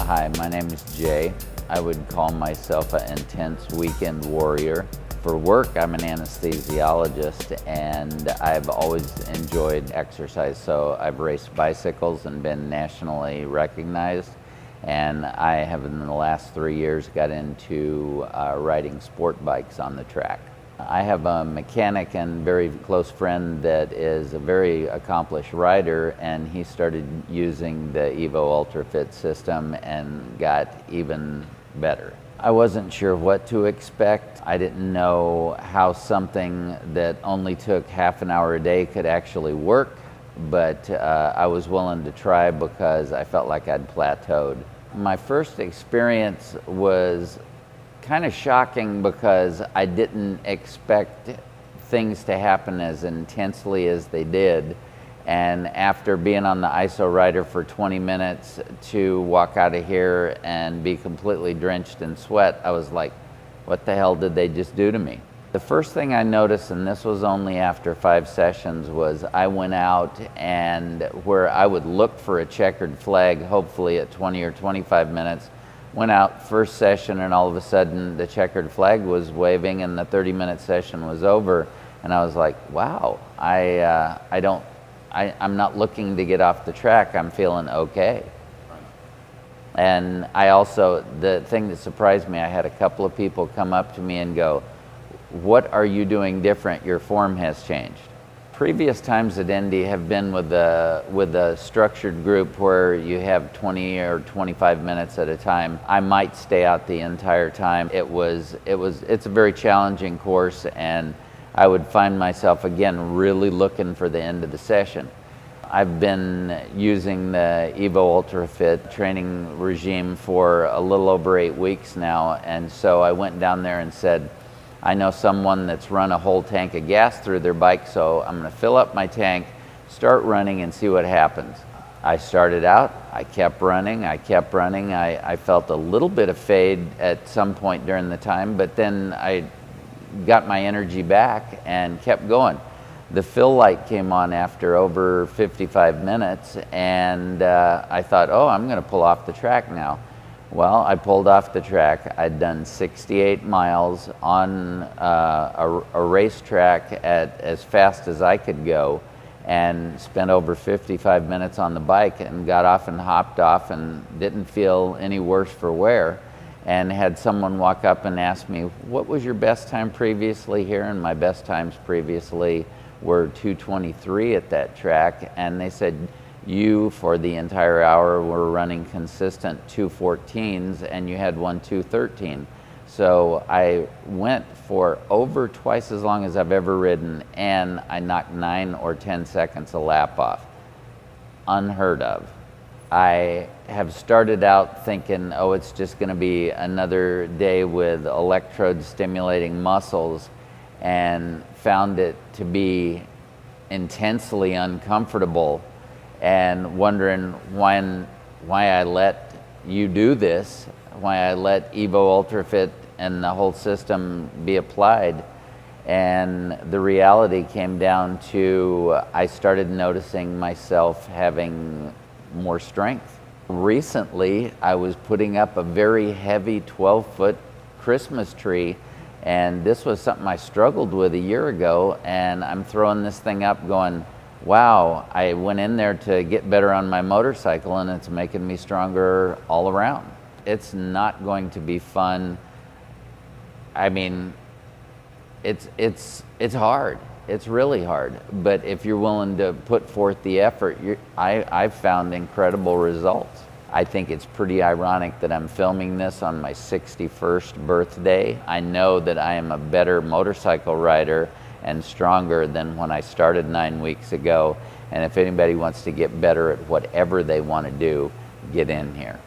Hi, my name is Jay. I would call myself an intense weekend warrior. For work, I'm an anesthesiologist, and I've always enjoyed exercise. So I've raced bicycles and been nationally recognized. And I have, in the last 3 years, got into riding sport bikes on the track. I have a mechanic and very close friend that is a very accomplished rider, and he started using the Evo Ultrafit system and got even better. I wasn't sure what to expect. I didn't know how something that only took half an hour a day could actually work, but I was willing to try because I felt like I'd plateaued. My first experience was kind of shocking because I didn't expect things to happen as intensely as they did. And after being on the ISO rider for 20 minutes to walk out of here and be completely drenched in sweat, I was like, what the hell did they just do to me? The first thing I noticed, and this was only after 5 sessions, was I went out and where I would look for a checkered flag, hopefully at 20 or 25 minutes, went out first session and all of a sudden the checkered flag was waving and the 30-minute session was over. And I was like, wow, I'm not looking to get off the track, I'm feeling okay. And I also, the thing that surprised me, I had a couple of people come up to me and go, what are you doing different? Your form has changed. Previous times at Indy have been with a structured group where you have 20 or 25 minutes at a time. I might stay out the entire time. It's a very challenging course, and I would find myself again really looking for the end of the session. I've been using the Evo Ultrafit training regime for a little over 8 weeks now, and so I went down there and said, I know someone that's run a whole tank of gas through their bike, so I'm going to fill up my tank, start running, and see what happens. I started out, I kept running. I felt a little bit of fade at some point during the time, but then I got my energy back and kept going. The fill light came on after over 55 minutes, and I thought, oh, I'm going to pull off the track now. Well, I pulled off the track. I'd done 68 miles on a racetrack at as fast as I could go, and spent over 55 minutes on the bike and got off and hopped off and didn't feel any worse for wear. And had someone walk up and ask me, what was your best time previously here? And my best times previously were 2:23 at that track. And they said, you, for the entire hour, were running consistent 2:14s, and you had one 2:13. So I went for over twice as long as I've ever ridden, and I knocked 9 or 10 seconds a lap off. Unheard of. I have started out thinking, oh, it's just going to be another day with electrode stimulating muscles, and found it to be intensely uncomfortable, and wondering why I let you do this, why I let Evo Ultrafit and the whole system be applied. And the reality came down to I started noticing myself having more strength. Recently, I was putting up a very heavy 12-foot Christmas tree, and this was something I struggled with a year ago, and I'm throwing this thing up going, wow, I went in there to get better on my motorcycle, and it's making me stronger all around. It's not going to be fun. I mean, it's hard. It's really hard. But if you're willing to put forth the effort, I've found incredible results. I think it's pretty ironic that I'm filming this on my 61st birthday. I know that I am a better motorcycle rider and stronger than when I started 9 weeks ago. And if anybody wants to get better at whatever they want to do, get in here.